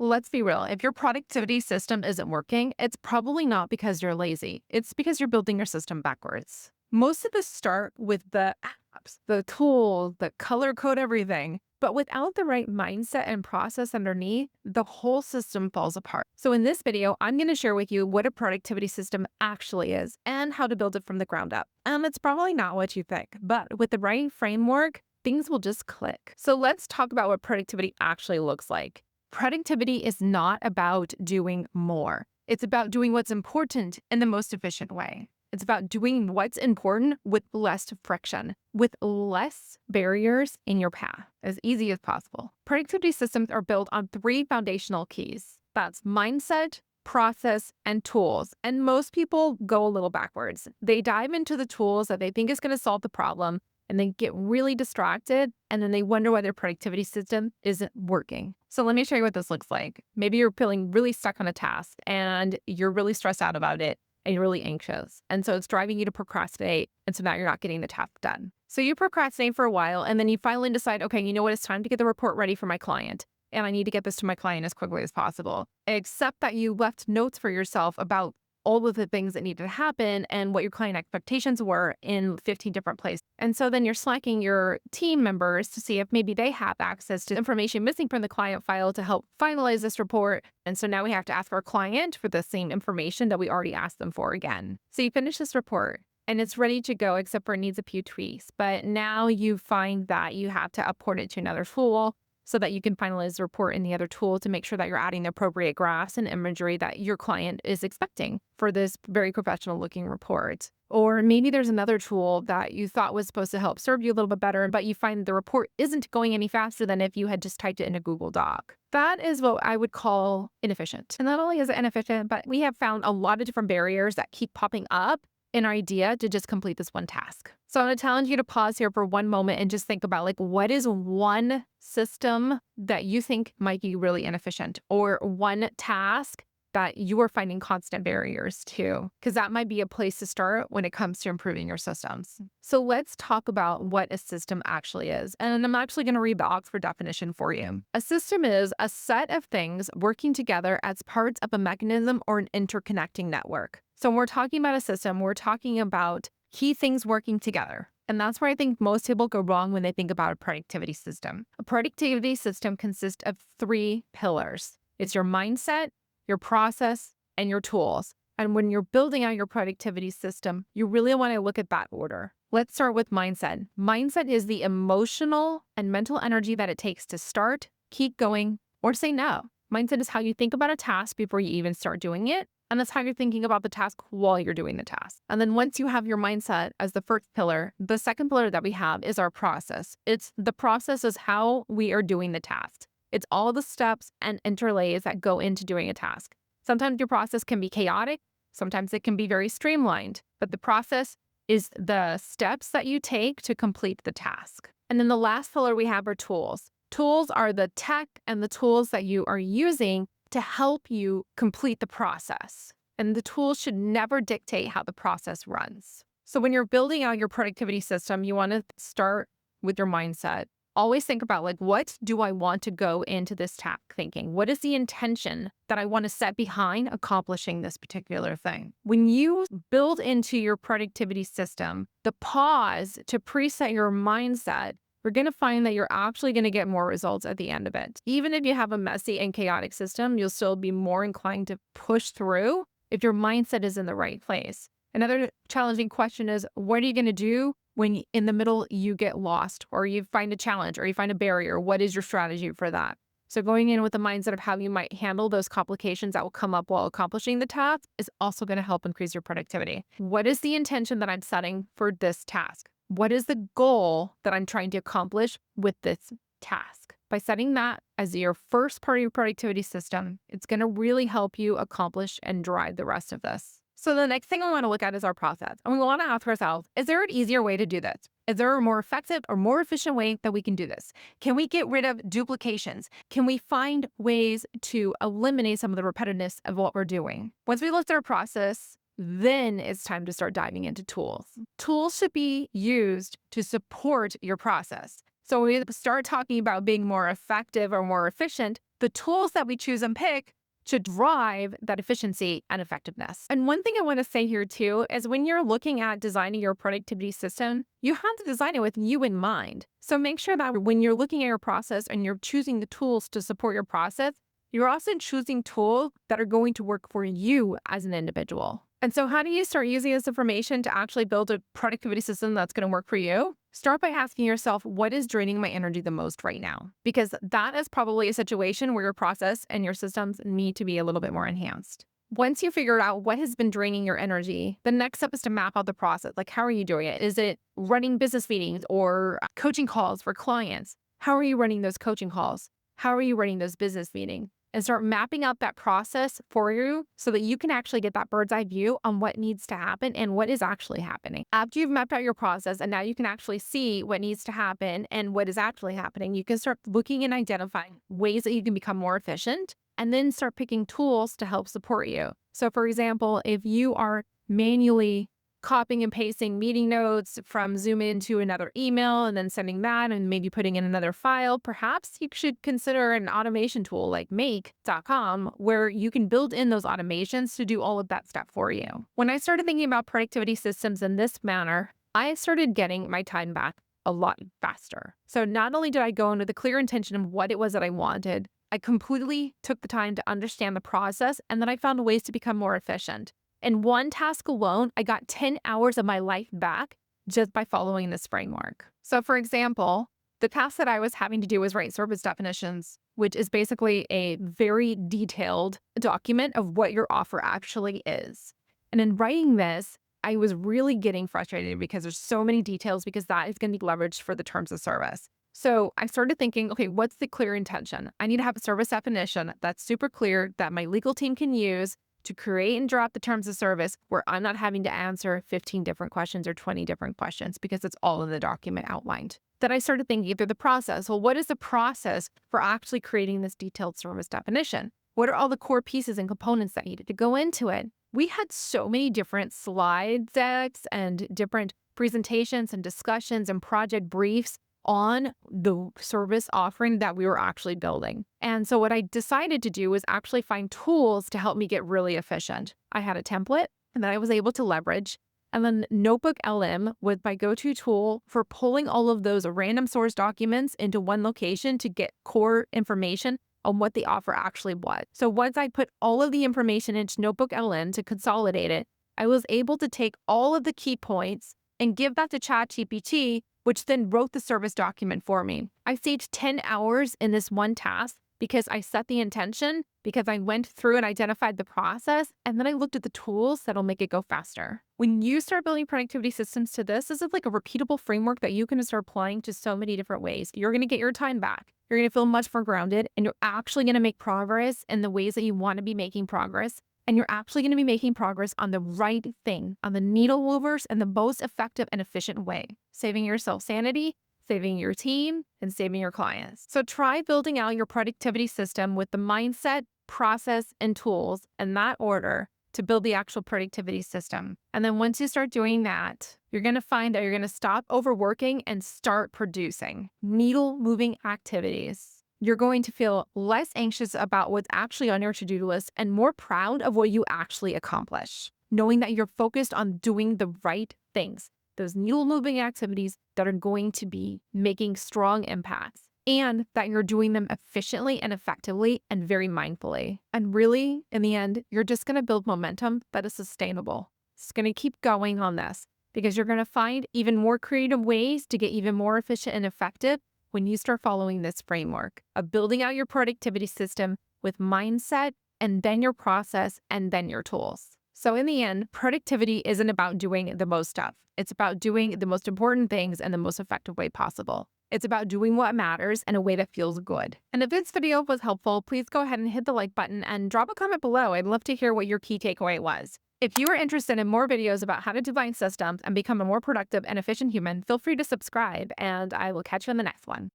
Let's be real. If your productivity system isn't working, it's probably not because you're lazy. It's because you're building your system backwards. Most of us start with the apps, the tools, the color code everything. But without the right mindset and process underneath, the whole system falls apart. So in this video, I'm going to share with you what a productivity system actually is and how to build it from the ground up. And it's probably not what you think, but with the right framework, things will just click. So let's talk about what productivity actually looks like. Productivity is not about doing more. It's about doing what's important in the most efficient way. It's about doing what's important with less friction, with less barriers in your path, as easy as possible. Productivity systems are built on three foundational keys. That's mindset, process, and tools. And most people go a little backwards. They dive into the tools that they think is going to solve the problem, and they get really distracted, and then they wonder why their productivity system isn't working. So let me show you what this looks like. Maybe you're feeling really stuck on a task and you're really stressed out about it and you're really anxious. And so it's driving you to procrastinate. And so now you're not getting the task done. So you procrastinate for a while and then you finally decide, okay, you know what? It's time to get the report ready for my client. And I need to get this to my client as quickly as possible. Except that you left notes for yourself about all of the things that needed to happen and what your client expectations were in 15 different places. And so then you're slacking your team members to see if maybe they have access to information missing from the client file to help finalize this report. And so now we have to ask our client for the same information that we already asked them for again. So you finish this report and it's ready to go, except for it needs a few tweaks. But now you find that you have to upload it to another tool so that you can finalize the report in the other tool to make sure that you're adding the appropriate graphs and imagery that your client is expecting for this very professional looking report. Or maybe there's another tool that you thought was supposed to help serve you a little bit better, but you find the report isn't going any faster than if you had just typed it in a Google Doc. That is what I would call inefficient. And not only is it inefficient, but we have found a lot of different barriers that keep popping up in our idea to just complete this one task. So I'm going to challenge you to pause here for one moment and just think about what is one system that you think might be really inefficient, or one task that you are finding constant barriers to, because that might be a place to start when it comes to improving your systems. So let's talk about what a system actually is. And I'm actually going to read the Oxford definition for you. A system is a set of things working together as parts of a mechanism or an interconnecting network. So when we're talking about a system, we're talking about key things working together. And that's where I think most people go wrong when they think about a productivity system. A productivity system consists of three pillars. It's your mindset, your process, and your tools. And when you're building out your productivity system, you really want to look at that order. Let's start with mindset. Mindset is the emotional and mental energy that it takes to start, keep going, or say no. Mindset is how you think about a task before you even start doing it. And that's how you're thinking about the task while you're doing the task. And then once you have your mindset as the first pillar, the second pillar that we have is our process. The process is how we are doing the task. It's all the steps and interlays that go into doing a task. Sometimes your process can be chaotic. Sometimes it can be very streamlined. But the process is the steps that you take to complete the task. And then the last pillar we have are tools. Tools are the tech and the tools that you are using to help you complete the process. And the tools should never dictate how the process runs. So when you're building out your productivity system, you want to start with your mindset. Always think about what do I want to go into this task thinking? What is the intention that I want to set behind accomplishing this particular thing? When you build into your productivity system, the pause to preset your mindset, we're going to find that you're actually going to get more results at the end of it. Even if you have a messy and chaotic system, you'll still be more inclined to push through if your mindset is in the right place. Another challenging question is, what are you going to do when in the middle you get lost, or you find a challenge, or you find a barrier? What is your strategy for that? So going in with the mindset of how you might handle those complications that will come up while accomplishing the task is also going to help increase your productivity. What is the intention that I'm setting for this task? What is the goal that I'm trying to accomplish with this task? By setting that as your first part of your productivity system, it's going to really help you accomplish and drive the rest of this. So the next thing we want to look at is our process. And we want to ask ourselves, is there an easier way to do this? Is there a more effective or more efficient way that we can do this? Can we get rid of duplications? Can we find ways to eliminate some of the repetitiveness of what we're doing? Once we looked at our process, then it's time to start diving into tools. Tools should be used to support your process. So when we start talking about being more effective or more efficient, The tools that we choose and pick should drive that efficiency and effectiveness. And one thing I want to say here too is when you're looking at designing your productivity system, you have to design it with you in mind. So make sure that when you're looking at your process and you're choosing the tools to support your process, you're also choosing tools that are going to work for you as an individual. And so how do you start using this information to actually build a productivity system that's going to work for you? Start by asking yourself, what is draining my energy the most right now? Because that is probably a situation where your process and your systems need to be a little bit more enhanced. Once you figure out what has been draining your energy, the next step is to map out the process. Like, how are you doing it? Is it running business meetings or coaching calls for clients? How are you running those coaching calls? How are you running those business meetings? And start mapping out that process for you so that you can actually get that bird's eye view on what needs to happen and what is actually happening. After you've mapped out your process and now you can actually see what needs to happen and what is actually happening, you can start looking and identifying ways that you can become more efficient and then start picking tools to help support you. So for example, if you are manually copying and pasting meeting notes from Zoom into another email and then sending that and maybe putting in another file, perhaps you should consider an automation tool like make.com where you can build in those automations to do all of that stuff for you. When I started thinking about productivity systems in this manner, I started getting my time back a lot faster. So not only did I go into the clear intention of what it was that I wanted, I completely took the time to understand the process and then I found ways to become more efficient. In one task alone, I got 10 hours of my life back just by following this framework. So for example, the task that I was having to do was write service definitions, which is basically a very detailed document of what your offer actually is. And in writing this, I was really getting frustrated because there's so many details because that is going to be leveraged for the terms of service. So I started thinking, okay, what's the clear intention? I need to have a service definition that's super clear that my legal team can use to create and drop the terms of service where I'm not having to answer 15 different questions or 20 different questions because it's all in the document outlined. Then I started thinking through the process. Well, what is the process for actually creating this detailed service definition? What are all the core pieces and components that needed to go into it? We had so many different slide decks and different presentations and discussions and project briefs on the service offering that we were actually building. And so what I decided to do was actually find tools to help me get really efficient. I had a template and that I was able to leverage. And then Notebook LM was my go-to tool for pulling all of those random source documents into one location to get core information on what the offer actually was. So once I put all of the information into Notebook LM to consolidate it, I was able to take all of the key points and give that to ChatGPT, which then wrote the service document for me. I saved 10 hours in this one task because I set the intention, because I went through and identified the process, and then I looked at the tools that'll make it go faster. When you start building productivity systems to this is like a repeatable framework that you can start applying to so many different ways. You're going to get your time back. You're going to feel much more grounded, and you're actually going to make progress in the ways that you want to be making progress. And you're actually going to be making progress on the right thing, on the needle movers in the most effective and efficient way, saving yourself sanity, saving your team, and saving your clients. So try building out your productivity system with the mindset, process, and tools in that order to build the actual productivity system. And then once you start doing that, you're going to find that you're going to stop overworking and start producing needle moving activities. You're going to feel less anxious about what's actually on your to-do list and more proud of what you actually accomplish, knowing that you're focused on doing the right things, those needle-moving activities that are going to be making strong impacts, and that you're doing them efficiently and effectively and very mindfully. And really, in the end, you're just going to build momentum that is sustainable. It's going to keep going on this because you're going to find even more creative ways to get even more efficient and effective when you start following this framework of building out your productivity system with mindset and then your process and then your tools. So in the end, productivity isn't about doing the most stuff. It's about doing the most important things in the most effective way possible. It's about doing what matters in a way that feels good. And if this video was helpful, please go ahead and hit the like button and drop a comment below. I'd love to hear what your key takeaway was. If you are interested in more videos about how to design systems and become a more productive and efficient human, feel free to subscribe, and I will catch you in the next one.